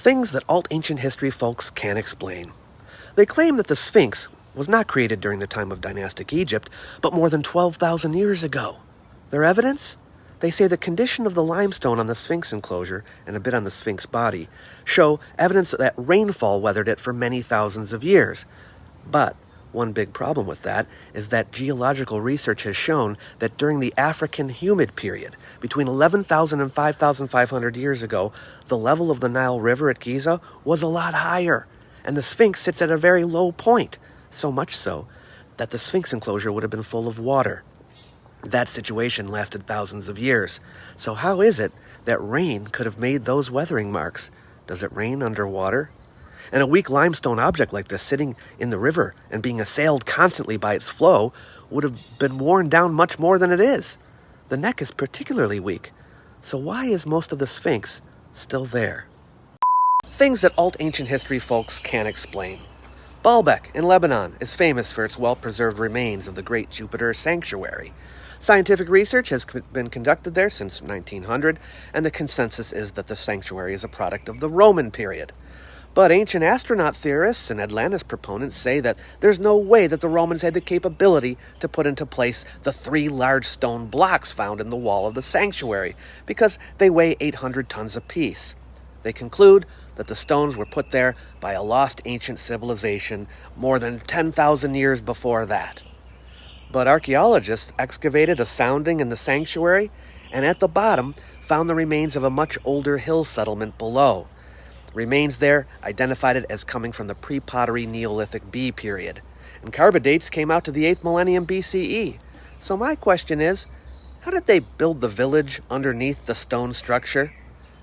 Things that alt-ancient history folks can't explain. They claim that the Sphinx was not created during the time of dynastic Egypt, but more than 12,000 years ago. Their evidence? They say the condition of the limestone on the Sphinx enclosure, and a bit on the Sphinx body, show evidence that rainfall weathered it for many thousands of years. But one big problem with that is that geological research has shown that during the African humid period, between 11,000 and 5,500 years ago, the level of the Nile River at Giza was a lot higher, and the Sphinx sits at a very low point, so much so that the Sphinx enclosure would have been full of water. That situation lasted thousands of years. So how is it that rain could have made those weathering marks? Does it rain underwater? And a weak limestone object like this sitting in the river and being assailed constantly by its flow would have been worn down much more than it is. The neck is particularly weak. So why is most of the Sphinx still there? Things that alt-ancient history folks can't explain. Baalbek in Lebanon is famous for its well-preserved remains of the great Jupiter sanctuary. Scientific research has been conducted there since 1900, and the consensus is that the sanctuary is a product of the Roman period. But ancient astronaut theorists and Atlantis proponents say that there's no way that the Romans had the capability to put into place the 3 large stone blocks found in the wall of the sanctuary, because they weigh 800 tons apiece. They conclude that the stones were put there by a lost ancient civilization more than 10,000 years before that. But archaeologists excavated a sounding in the sanctuary, and at the bottom found the remains of a much older hill settlement below. Remains there identified it as coming from the pre-pottery Neolithic B period, and carbon dates came out to the 8th millennium BCE. So my question is, how did they build the village underneath the stone structure?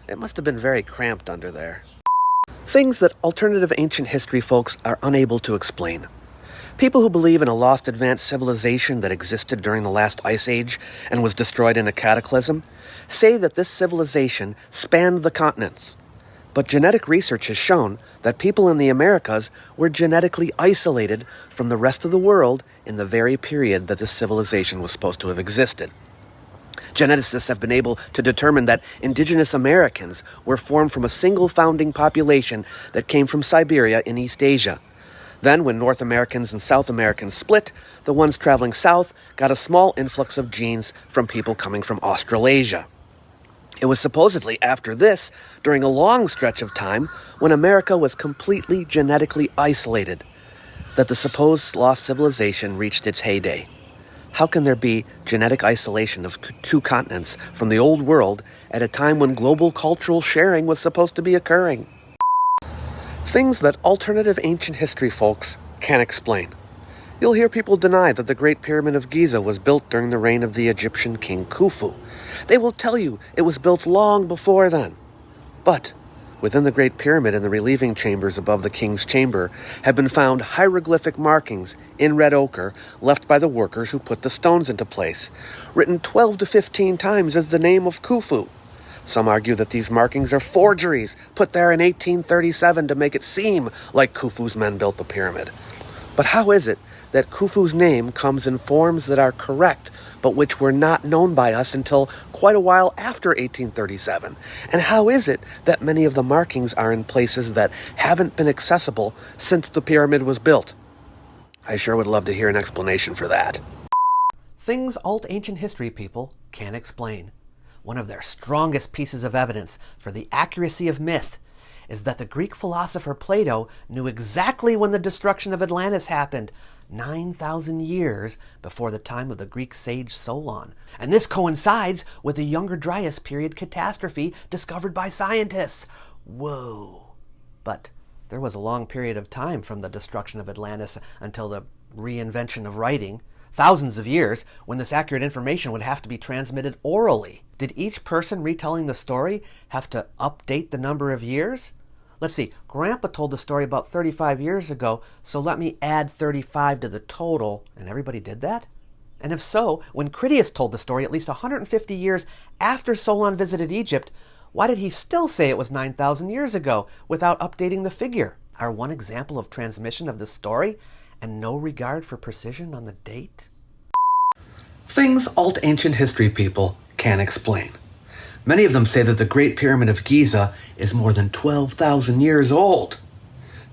It must have been very cramped under there. Things that alternative ancient history folks are unable to explain. People who believe in a lost advanced civilization that existed during the last ice age and was destroyed in a cataclysm say that this civilization spanned the continents. But genetic research has shown that people in the Americas were genetically isolated from the rest of the world in the very period that this civilization was supposed to have existed. Geneticists have been able to determine that indigenous Americans were formed from a single founding population that came from Siberia in East Asia. Then, when North Americans and South Americans split, the ones traveling south got a small influx of genes from people coming from Australasia. It was supposedly after this, during a long stretch of time, when America was completely genetically isolated, that the supposed lost civilization reached its heyday. How can there be genetic isolation of 2 continents from the old world at a time when global cultural sharing was supposed to be occurring? Things that alternative ancient history folks can't explain. You'll hear people deny that the Great Pyramid of Giza was built during the reign of the Egyptian king Khufu. They will tell you it was built long before then. But within the Great Pyramid and the relieving chambers above the king's chamber have been found hieroglyphic markings in red ochre left by the workers who put the stones into place, written 12 to 15 times as the name of Khufu. Some argue that these markings are forgeries put there in 1837 to make it seem like Khufu's men built the pyramid. But how is it that Khufu's name comes in forms that are correct, but which were not known by us until quite a while after 1837? And how is it that many of the markings are in places that haven't been accessible since the pyramid was built? I sure would love to hear an explanation for that. Things alt-ancient history people can't explain. One of their strongest pieces of evidence for the accuracy of myth is that the Greek philosopher Plato knew exactly when the destruction of Atlantis happened, 9,000 years before the time of the Greek sage Solon. And this coincides with the Younger Dryas period catastrophe discovered by scientists. Whoa! But there was a long period of time from the destruction of Atlantis until the reinvention of writing. Thousands of years when this accurate information would have to be transmitted orally. Did each person retelling the story have to update the number of years? Let's see, Grandpa told the story about 35 years ago, so let me add 35 to the total, and everybody did that? And if so, when Critias told the story at least 150 years after Solon visited Egypt, why did he still say it was 9,000 years ago without updating the figure? Our one example of transmission of the story and no regard for precision on the date? Things alt-ancient history people can't explain. Many of them say that the Great Pyramid of Giza is more than 12,000 years old.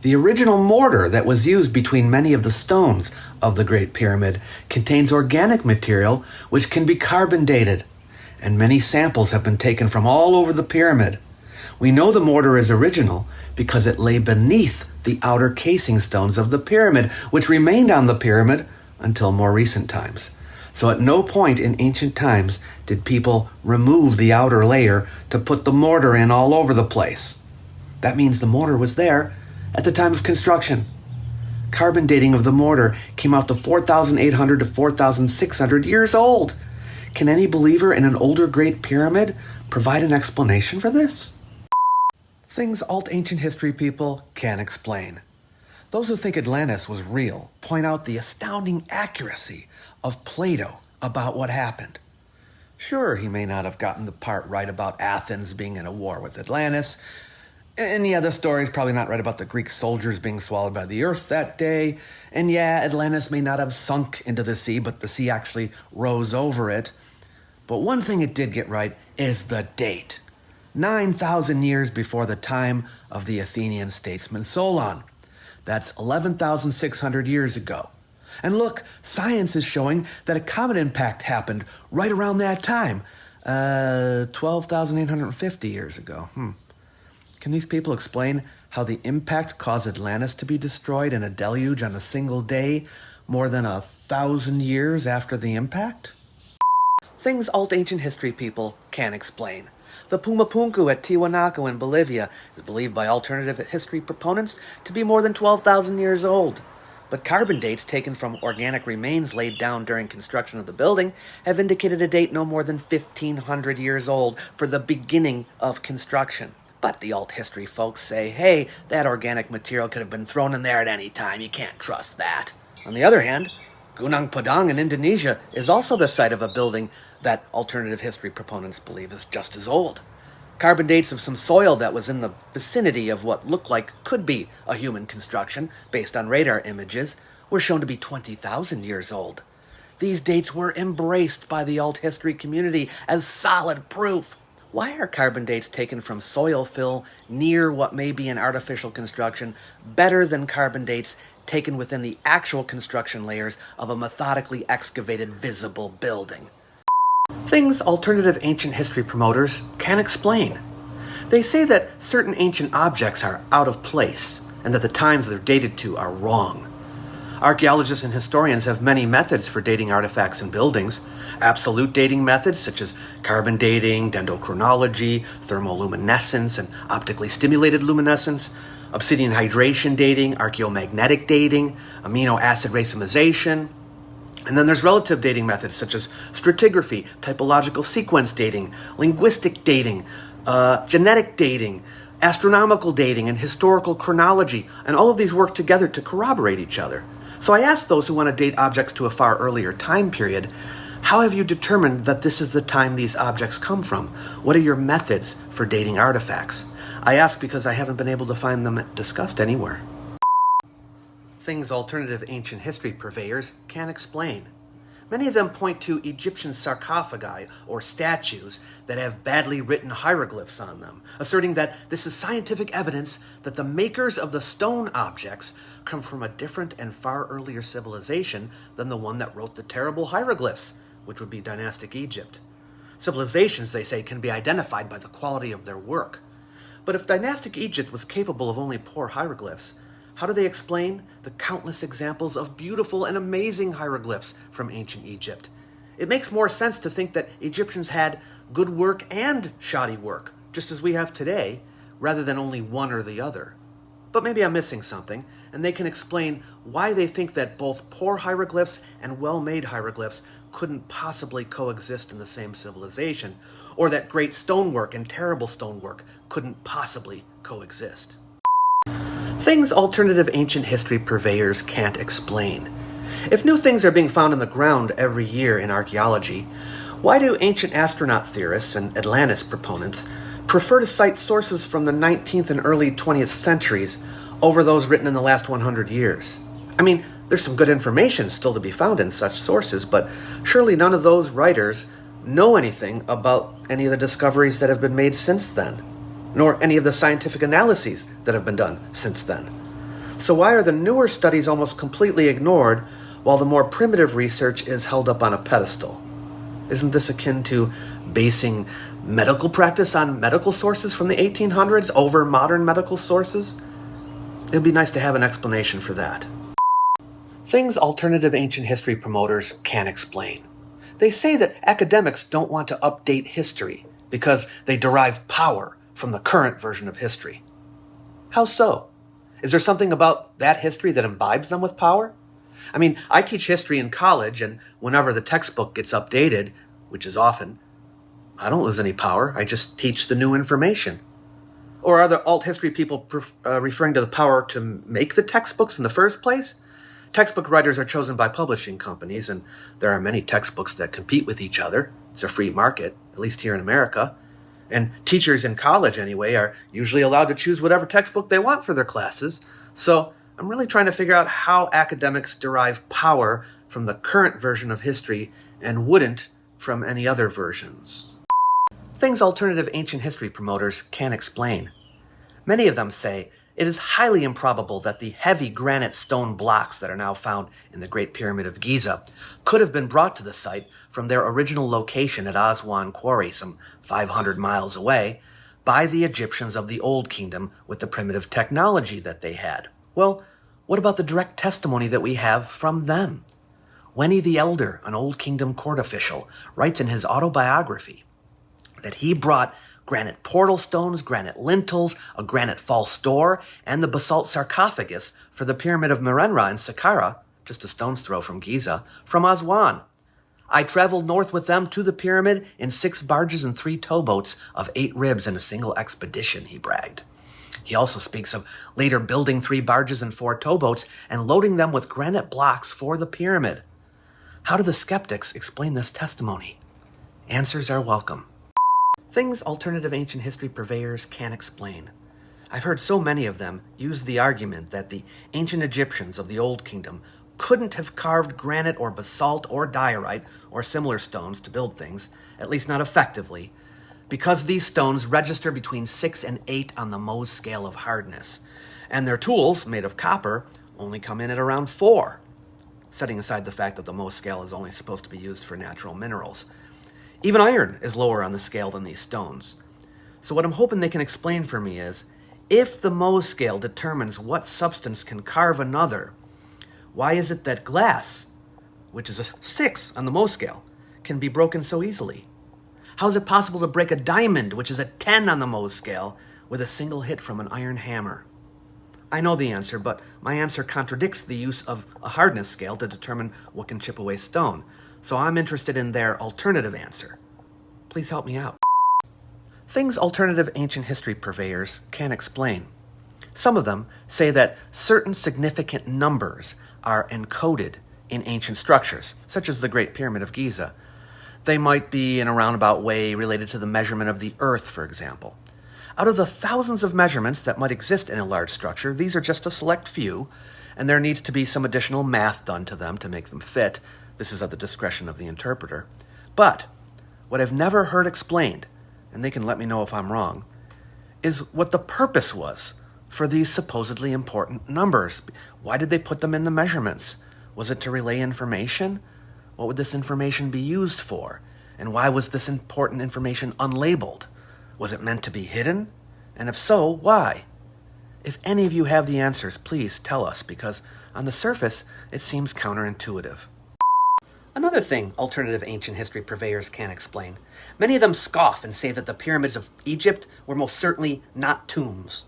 The original mortar that was used between many of the stones of the Great Pyramid contains organic material which can be carbon dated, and many samples have been taken from all over the pyramid. We know the mortar is original because it lay beneath the outer casing stones of the pyramid, which remained on the pyramid until more recent times. So at no point in ancient times did people remove the outer layer to put the mortar in all over the place. That means the mortar was there at the time of construction. Carbon dating of the mortar came out to 4,800 to 4,600 years old. Can any believer in an older Great Pyramid provide an explanation for this? Things alt-ancient history people can't explain. Those who think Atlantis was real point out the astounding accuracy of Plato about what happened. Sure, he may not have gotten the part right about Athens being in a war with Atlantis, and yeah, the story's probably not right about the Greek soldiers being swallowed by the earth that day, and yeah, Atlantis may not have sunk into the sea, but the sea actually rose over it. But one thing it did get right is the date. 9,000 years before the time of the Athenian statesman Solon. That's 11,600 years ago. And look, science is showing that a comet impact happened right around that time, 12,850 years ago. Can these people explain how the impact caused Atlantis to be destroyed in a deluge on a single day more than 1,000 years after the impact? Things alt-ancient history people can't explain. The Pumapunku at Tiwanaku in Bolivia is believed by alternative history proponents to be more than 12,000 years old. But carbon dates taken from organic remains laid down during construction of the building have indicated a date no more than 1,500 years old for the beginning of construction. But the alt history folks say, hey, that organic material could have been thrown in there at any time. You can't trust that. On the other hand, Gunung Padang in Indonesia is also the site of a building that alternative history proponents believe is just as old. Carbon dates of some soil that was in the vicinity of what looked like could be a human construction, based on radar images, were shown to be 20,000 years old. These dates were embraced by the alt history community as solid proof. Why are carbon dates taken from soil fill near what may be an artificial construction better than carbon dates taken within the actual construction layers of a methodically excavated visible building? Things alternative ancient history promoters can't explain. They say that certain ancient objects are out of place and that the times they're dated to are wrong. Archaeologists and historians have many methods for dating artifacts and buildings. Absolute dating methods such as carbon dating, dendrochronology, thermoluminescence, and optically stimulated luminescence, obsidian hydration dating, archaeomagnetic dating, amino acid racemization. And then there's relative dating methods such as stratigraphy, typological sequence dating, linguistic dating, genetic dating, astronomical dating, and historical chronology. And all of these work together to corroborate each other. So I asked those who want to date objects to a far earlier time period, how have you determined that this is the time these objects come from? What are your methods for dating artifacts? I ask because I haven't been able to find them discussed anywhere. Things alternative ancient history purveyors can't explain. Many of them point to Egyptian sarcophagi, or statues, that have badly written hieroglyphs on them, asserting that this is scientific evidence that the makers of the stone objects come from a different and far earlier civilization than the one that wrote the terrible hieroglyphs, which would be dynastic Egypt. Civilizations, they say, can be identified by the quality of their work. But if dynastic Egypt was capable of only poor hieroglyphs, how do they explain the countless examples of beautiful and amazing hieroglyphs from ancient Egypt? It makes more sense to think that Egyptians had good work and shoddy work, just as we have today, rather than only one or the other. But maybe I'm missing something, and they can explain why they think that both poor hieroglyphs and well-made hieroglyphs couldn't possibly coexist in the same civilization, or that great stonework and terrible stonework couldn't possibly coexist. Things alternative ancient history purveyors can't explain. If new things are being found in the ground every year in archaeology, why do ancient astronaut theorists and Atlantis proponents prefer to cite sources from the 19th and early 20th centuries over those written in the last 100 years? I mean, there's some good information still to be found in such sources, but surely none of those writers know anything about any of the discoveries that have been made since then, nor any of the scientific analyses that have been done since then. So why are the newer studies almost completely ignored while the more primitive research is held up on a pedestal? Isn't this akin to basing medical practice on medical sources from the 1800s over modern medical sources? It'd be nice to have an explanation for that. Things alternative ancient history promoters can't explain. They say that academics don't want to update history because they derive power from the current version of history. How so? Is there something about that history that imbibes them with power? I mean, I teach history in college, and whenever the textbook gets updated, which is often, I don't lose any power. I just teach the new information. Or are the alt history people referring to the power to make the textbooks in the first place? Textbook writers are chosen by publishing companies, and there are many textbooks that compete with each other. It's a free market, at least here in America. And teachers in college, anyway, are usually allowed to choose whatever textbook they want for their classes. So I'm really trying to figure out how academics derive power from the current version of history and wouldn't from any other versions. Things alternative ancient history promoters can't explain. Many of them say it is highly improbable that the heavy granite stone blocks that are now found in the Great Pyramid of Giza could have been brought to the site from their original location at Aswan Quarry, some 500 miles away, by the Egyptians of the Old Kingdom with the primitive technology that they had. Well, what about the direct testimony that we have from them? Weni the Elder, an Old Kingdom court official, writes in his autobiography that he brought granite portal stones, granite lintels, a granite false door, and the basalt sarcophagus for the Pyramid of Merenra in Saqqara, just a stone's throw from Giza, from Aswan. I traveled north with them to the pyramid in 6 barges and 3 towboats of 8 ribs in a single expedition, he bragged. He also speaks of later building 3 barges and 4 towboats and loading them with granite blocks for the pyramid. How do the skeptics explain this testimony? Answers are welcome. Things alternative ancient history purveyors can't explain. I've heard so many of them use the argument that the ancient Egyptians of the Old Kingdom couldn't have carved granite or basalt or diorite or similar stones to build things, at least not effectively, because these stones register between 6 and 8 on the Mohs scale of hardness, and their tools, made of copper, only come in at around 4, setting aside the fact that the Mohs scale is only supposed to be used for natural minerals. Even iron is lower on the scale than these stones. So what I'm hoping they can explain for me is, if the Mohs scale determines what substance can carve another, why is it that glass, which is a 6 on the Mohs scale, can be broken so easily? How is it possible to break a diamond, which is a 10 on the Mohs scale, with a single hit from an iron hammer? I know the answer, but my answer contradicts the use of a hardness scale to determine what can chip away stone. So I'm interested in their alternative answer. Please help me out. Things alternative ancient history purveyors can't explain. Some of them say that certain significant numbers are encoded in ancient structures, such as the Great Pyramid of Giza. They might be in a roundabout way related to the measurement of the Earth, for example. Out of the thousands of measurements that might exist in a large structure, these are just a select few, and there needs to be some additional math done to them to make them fit. This is at the discretion of the interpreter. But what I've never heard explained, and they can let me know if I'm wrong, is what the purpose was for these supposedly important numbers. Why did they put them in the measurements? Was it to relay information? What would this information be used for? And why was this important information unlabeled? Was it meant to be hidden? And if so, why? If any of you have the answers, please tell us, because on the surface, it seems counterintuitive. Another thing alternative ancient history purveyors can't explain. Many of them scoff and say that the pyramids of Egypt were most certainly not tombs.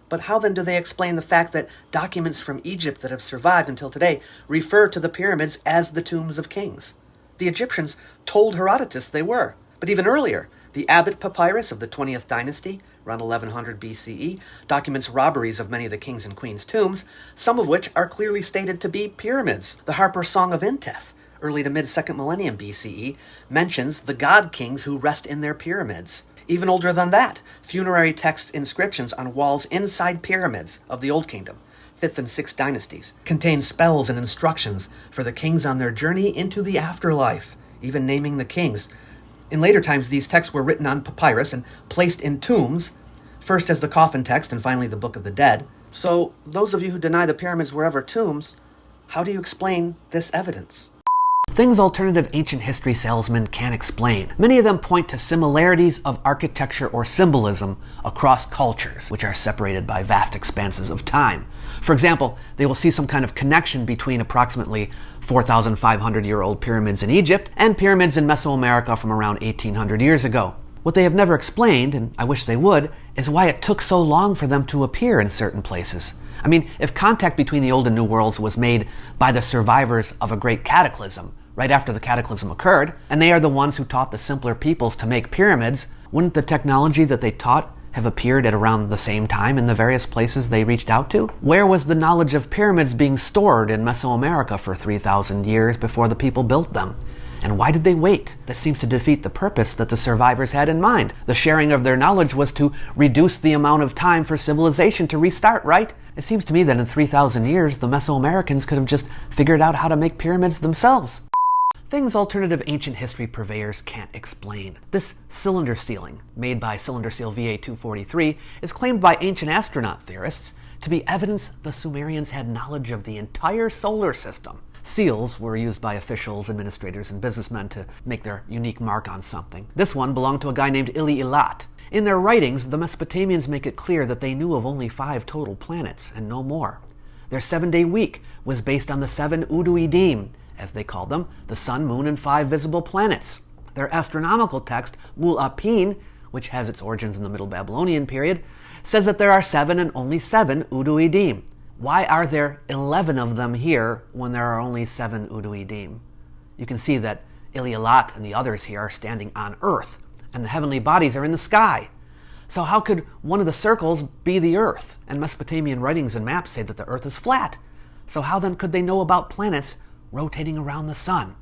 But how then do they explain the fact that documents from Egypt that have survived until today refer to the pyramids as the tombs of kings? The Egyptians told Herodotus they were, but even earlier, the Abbot Papyrus of the 20th dynasty, around 1100 BCE, documents robberies of many of the kings' and queens' tombs, some of which are clearly stated to be pyramids. The Harper Song of Intef, early to mid-2nd millennium BCE, mentions the god kings who rest in their pyramids. Even older than that, funerary text inscriptions on walls inside pyramids of the Old Kingdom, 5th and 6th dynasties, contain spells and instructions for the kings on their journey into the afterlife, even naming the kings. In later times, these texts were written on papyrus and placed in tombs, first as the coffin text and finally the Book of the Dead. So, those of you who deny the pyramids were ever tombs, how do you explain this evidence? Things alternative ancient history salesmen can't explain. Many of them point to similarities of architecture or symbolism across cultures, which are separated by vast expanses of time. For example, they will see some kind of connection between approximately 4,500-year-old pyramids in Egypt and pyramids in Mesoamerica from around 1,800 years ago. What they have never explained, and I wish they would, is why it took so long for them to appear in certain places. I mean, if contact between the Old and New Worlds was made by the survivors of a great cataclysm, right after the cataclysm occurred, and they are the ones who taught the simpler peoples to make pyramids, wouldn't the technology that they taught have appeared at around the same time in the various places they reached out to? Where was the knowledge of pyramids being stored in Mesoamerica for 3,000 years before the people built them? And why did they wait? That seems to defeat the purpose that the survivors had in mind. The sharing of their knowledge was to reduce the amount of time for civilization to restart, right? It seems to me that in 3,000 years, the Mesoamericans could have just figured out how to make pyramids themselves. Things alternative ancient history purveyors can't explain. This cylinder sealing, made by Cylinder Seal VA-243, is claimed by ancient astronaut theorists to be evidence the Sumerians had knowledge of the entire solar system. Seals were used by officials, administrators, and businessmen to make their unique mark on something. This one belonged to a guy named Ili-Ilat. In their writings, the Mesopotamians make it clear that they knew of only 5 total planets, and no more. Their 7-day week was based on the 7 Uduidim, as they called them, the sun, moon, and 5 visible planets. Their astronomical text, Mul-Apin, which has its origins in the Middle Babylonian period, says that there are 7 and only 7 Uduidim. Why are there 11 of them here when there are only 7 Uduidim? You can see that Ili-Ilat and the others here are standing on Earth, and the heavenly bodies are in the sky. So how could one of the circles be the Earth? And Mesopotamian writings and maps say that the Earth is flat. So how then could they know about planets rotating around the sun?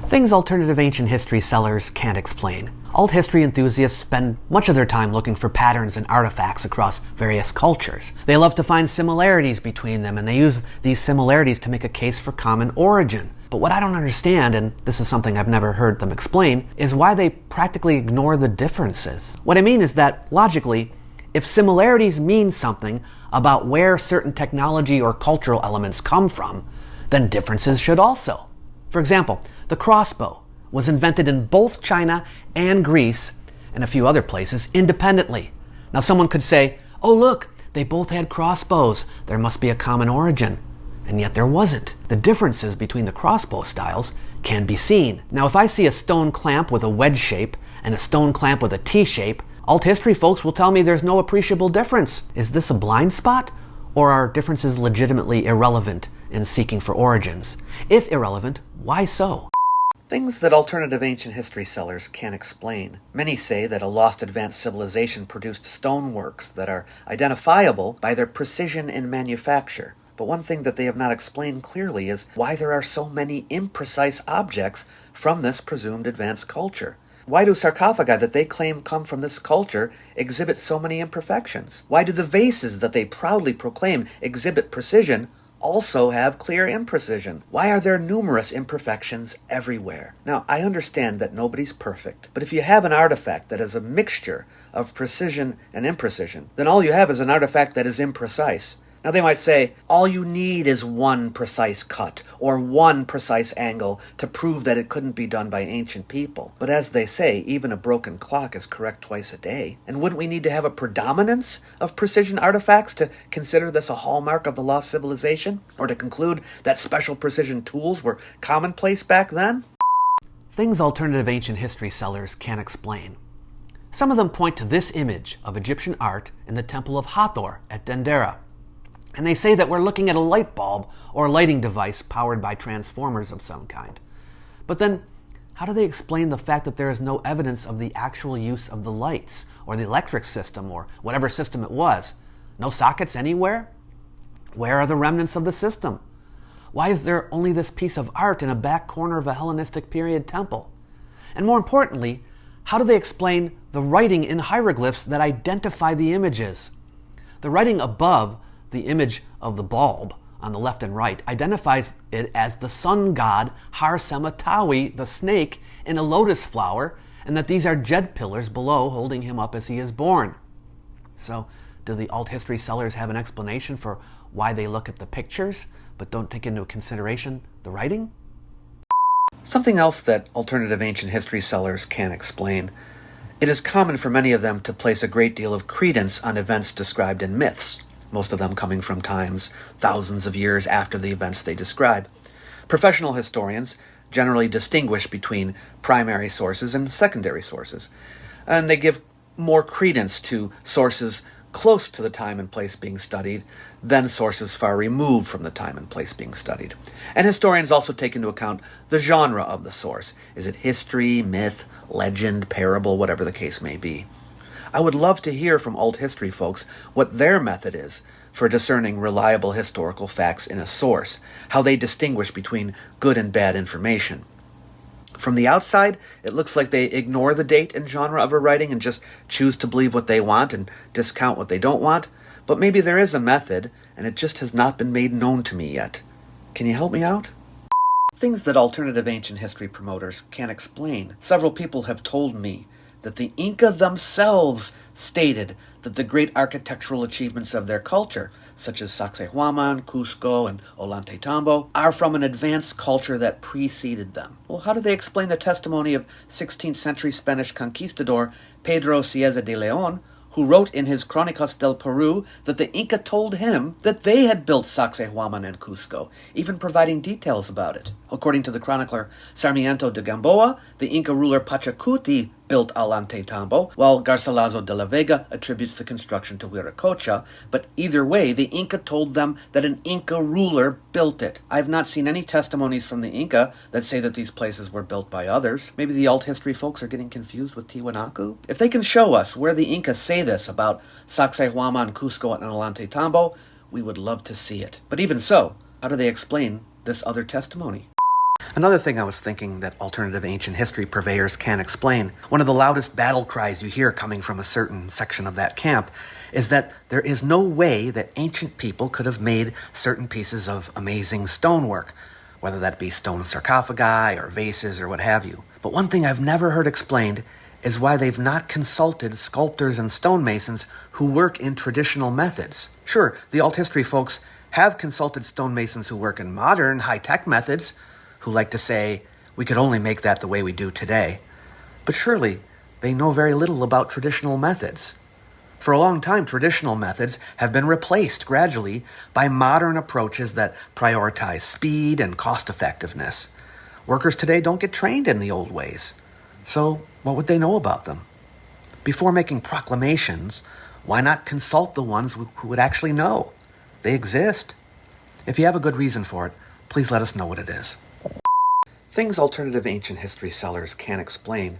Things alternative ancient history sellers can't explain. Alt history enthusiasts spend much of their time looking for patterns and artifacts across various cultures. They love to find similarities between them, and they use these similarities to make a case for common origin. But what I don't understand, and this is something I've never heard them explain, is why they practically ignore the differences. What I mean is that, logically, if similarities mean something about where certain technology or cultural elements come from, then differences should also. For example, the crossbow was invented in both China and Greece and a few other places independently. Now someone could say, oh look, they both had crossbows, there must be a common origin. And yet there wasn't. The differences between the crossbow styles can be seen. Now if I see a stone clamp with a wedge shape and a stone clamp with a T-shape, alt history folks will tell me there's no appreciable difference. Is this a blind spot? Or are differences legitimately irrelevant in seeking for origins? If irrelevant, why so? Things that alternative ancient history sellers can't explain. Many say that a lost advanced civilization produced stoneworks that are identifiable by their precision in manufacture. But one thing that they have not explained clearly is why there are so many imprecise objects from this presumed advanced culture. Why do sarcophagi that they claim come from this culture exhibit so many imperfections? Why do the vases that they proudly proclaim exhibit precision also have clear imprecision? Why are there numerous imperfections everywhere? Now, I understand that nobody's perfect, but if you have an artifact that is a mixture of precision and imprecision, then all you have is an artifact that is imprecise. Now they might say, all you need is one precise cut or one precise angle to prove that it couldn't be done by ancient people. But as they say, even a broken clock is correct twice a day. And wouldn't we need to have a predominance of precision artifacts to consider this a hallmark of the lost civilization? Or to conclude that special precision tools were commonplace back then? Things alternative ancient history sellers can't explain. Some of them point to this image of Egyptian art in the Temple of Hathor at Dendera. And they say that we're looking at a light bulb or lighting device powered by transformers of some kind. But then, how do they explain the fact that there is no evidence of the actual use of the lights or the electric system or whatever system it was? No sockets anywhere? Where are the remnants of the system? Why is there only this piece of art in a back corner of a Hellenistic period temple? And more importantly, how do they explain the writing in hieroglyphs that identify the images? The writing above the image of the bulb on the left and right identifies it as the sun god Har-Semetawi, the snake, in a lotus flower, and that these are jed pillars below holding him up as he is born. So, do the alt history sellers have an explanation for why they look at the pictures but don't take into consideration the writing? Something else that alternative ancient history sellers can't explain. It is common for many of them to place a great deal of credence on events described in myths, most of them coming from times thousands of years after the events they describe. Professional historians generally distinguish between primary sources and secondary sources, and they give more credence to sources close to the time and place being studied than sources far removed from the time and place being studied. And historians also take into account the genre of the source. Is it history, myth, legend, parable, whatever the case may be? I would love to hear from alt history folks what their method is for discerning reliable historical facts in a source, how they distinguish between good and bad information. From the outside, it looks like they ignore the date and genre of a writing and just choose to believe what they want and discount what they don't want, but maybe there is a method, and it just has not been made known to me yet. Can you help me out? Things that alternative ancient history promoters can't explain. Several people have told me that the Inca themselves stated that the great architectural achievements of their culture, such as Sacsayhuaman, Cusco, and Ollantaytambo, are from an advanced culture that preceded them. Well, how do they explain the testimony of 16th century Spanish conquistador Pedro Cieza de Leon, who wrote in his Crónicas del Perú that the Inca told him that they had built Sacsayhuaman and Cusco, even providing details about it? According to the chronicler Sarmiento de Gamboa, the Inca ruler Pachacuti built Ollantaytambo, while Garcilaso de la Vega attributes the construction to Viracocha, but either way, the Inca told them that an Inca ruler built it. I have not seen any testimonies from the Inca that say that these places were built by others. Maybe the alt history folks are getting confused with Tiwanaku? If they can show us where the Inca say this about Sacsayhuaman, Cusco, and Ollantaytambo, we would love to see it. But even so, how do they explain this other testimony? Another thing I was thinking that alternative ancient history purveyors can't explain, one of the loudest battle cries you hear coming from a certain section of that camp, is that there is no way that ancient people could have made certain pieces of amazing stonework, whether that be stone sarcophagi or vases or what have you. But one thing I've never heard explained is why they've not consulted sculptors and stonemasons who work in traditional methods. Sure, the alt history folks have consulted stonemasons who work in modern, high-tech methods, who like to say, we could only make that the way we do today. But surely, they know very little about traditional methods. For a long time, traditional methods have been replaced gradually by modern approaches that prioritize speed and cost-effectiveness. Workers today don't get trained in the old ways. So, what would they know about them? Before making proclamations, why not consult the ones who would actually know? They exist. If you have a good reason for it, please let us know what it is. Things alternative ancient history sellers can't explain.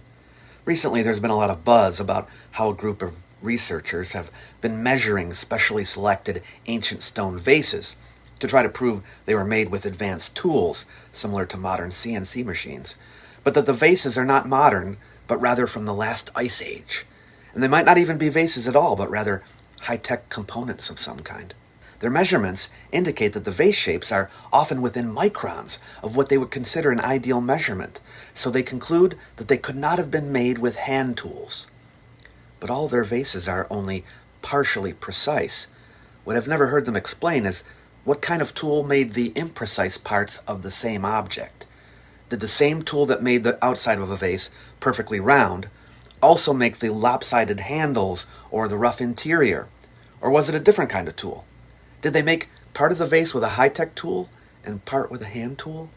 Recently, there's been a lot of buzz about how a group of researchers have been measuring specially selected ancient stone vases to try to prove they were made with advanced tools, similar to modern CNC machines, but that the vases are not modern, but rather from the last ice age. And they might not even be vases at all, but rather high-tech components of some kind. Their measurements indicate that the vase shapes are often within microns of what they would consider an ideal measurement, so they conclude that they could not have been made with hand tools. But all their vases are only partially precise. What I've never heard them explain is what kind of tool made the imprecise parts of the same object. Did the same tool that made the outside of a vase perfectly round also make the lopsided handles or the rough interior? Or was it a different kind of tool? Did they make part of the vase with a high-tech tool and part with a hand tool?